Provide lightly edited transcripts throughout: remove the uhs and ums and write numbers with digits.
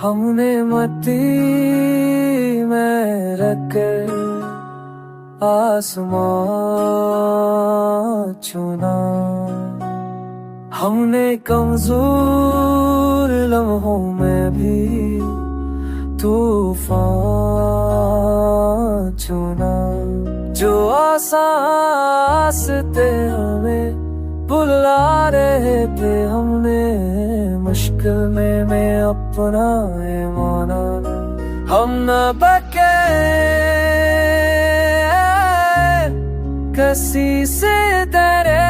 हमने मट्टी में रखकर आसमां चुना। हमने कमजोर लम्हों में भी तूफान चुना। जो आसाते हमें बुला रहे थे, हमने मुश्किल में अपना माना। हम न बके किसी से डरे,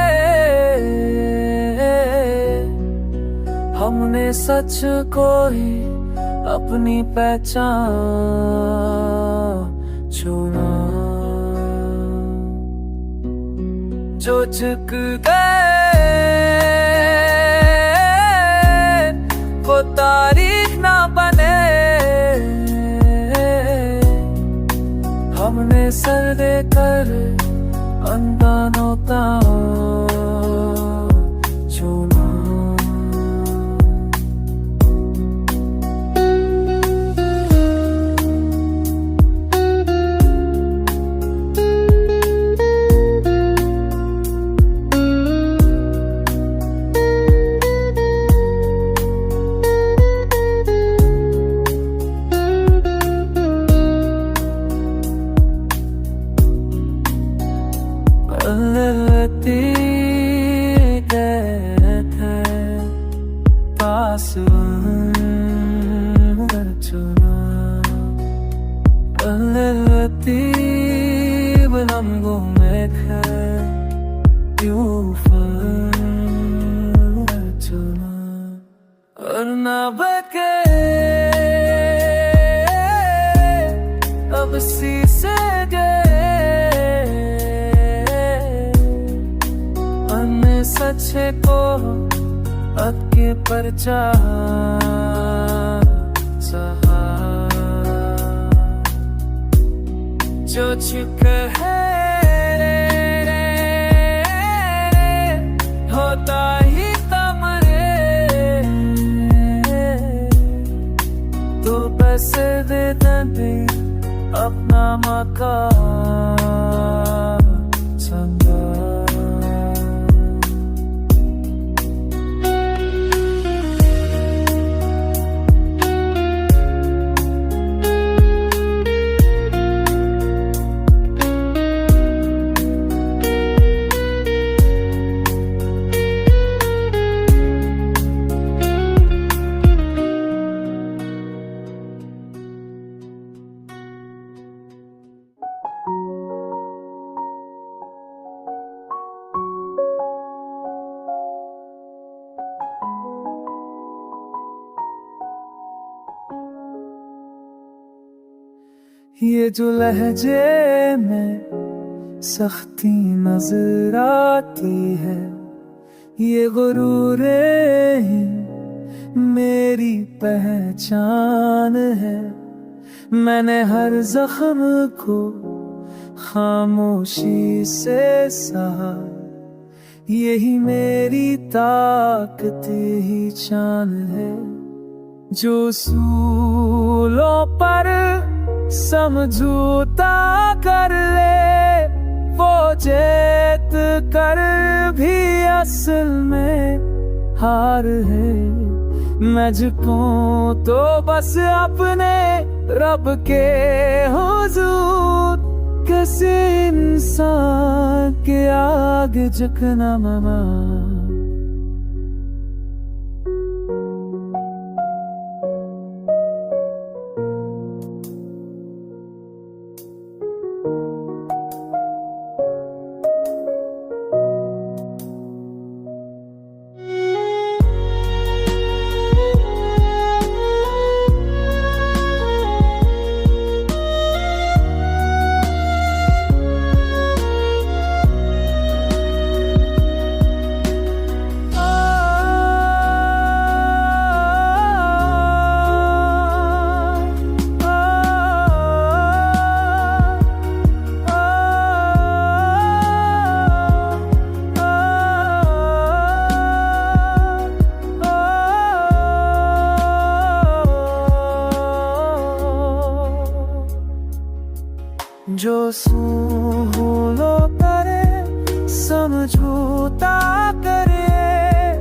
हमने सच को ही अपनी पहचान चुना। जो झुक गए वो तारीख ना बने, हमने सर देकर अनजानों का चुना। लम्हों में चुना और न बके अब शीशे अन्य सच्चे को अब के परचा सहा। जो चुका है होता ही तमरे, तो बस दे दे अपना मकान चंदा। ये जो लहजे में सख्ती नजर आती है, ये गुरूरे मेरी पहचान है। मैंने हर जख्म को खामोशी से सहा, यही मेरी ताकत ही चान है। जो सूलों पर समझौता कर ले, वो जीत कर भी असल में हार है। मैं झुकूं तो बस अपने रब के हुजूर, किसी इंसान के आगे झुकना मना। जो सूलो करे समझौता करे,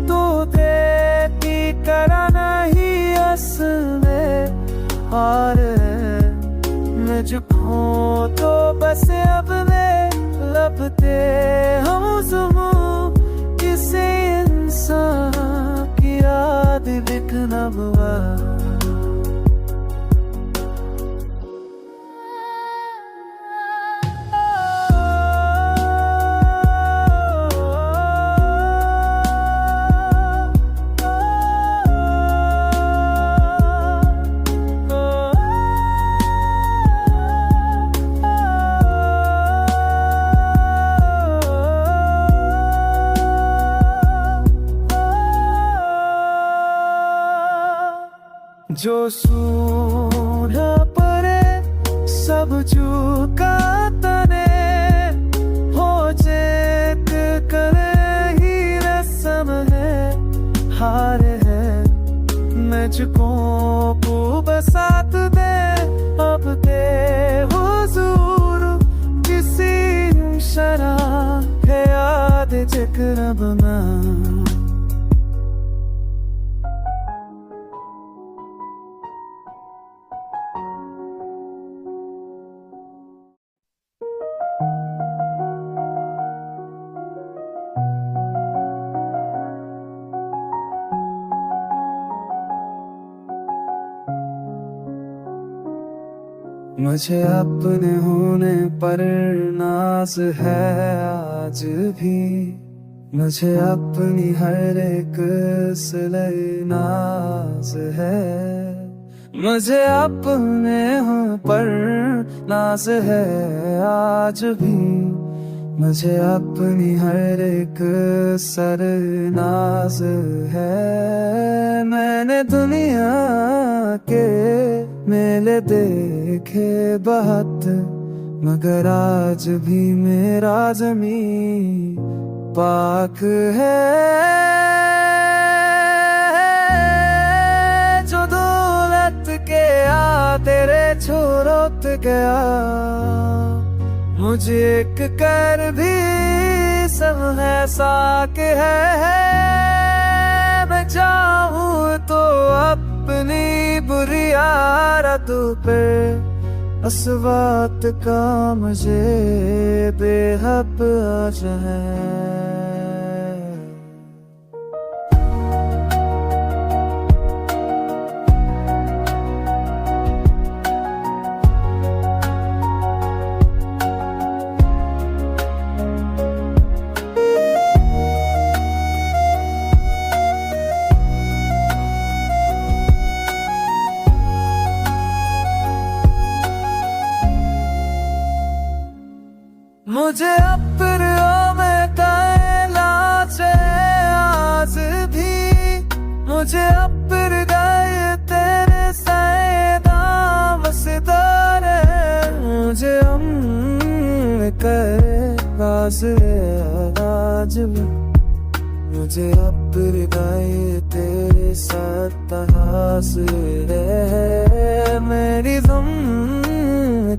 तो देती करा नहीं असल में हार है। मुझको तो बस अब में लपते हम जुमो, किसी इंसान की याद बिकना हुआ। जो सूना परे सब झुका तने, हो चेक करे ही रस्म है हार है। मुझको खूब साथ दे अब के हुजूर, किसी शराब है याद जिक्र बना। मुझे अपने होने पर नाज है आज भी, मुझे अपनी हर एक सिले नाज है। मुझे अपने होने पर नाज है आज भी, मुझे अपनी हर एक सर नाज है। मैंने दुनिया के मेले देखे बहुत, मगर आज भी मेरा ज़मीं पाक है। जो दौलत के आ तेरे छोड़त गया, मुझे एक कर भी सब है साक है। मैं चाहूँ तो अपनी बुरी आदतों पे इस बात का मुझे बेहद आज है। मुझे अपने में तैलाश है आज भी, मुझे अपने गए तेरे सैदाम सितार है। मुझे करे राज आज भी, मुझे अपने गए तेरे सतास है। मेरी दम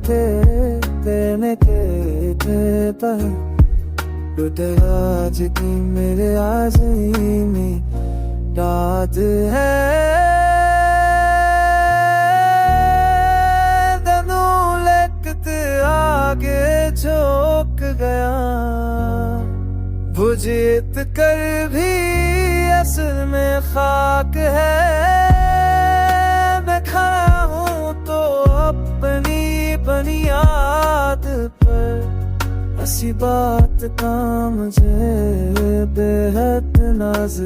तेरे के पर टूटे आज की मेरे आज़मी में रात है। दनू लकत आगे झोंक गया, बुझित कर भी असल में खाक है। मैं खड़ा हूँ तो अपनी बुनियाद पर, ऐसी बात का मुझे बेहद नाज़।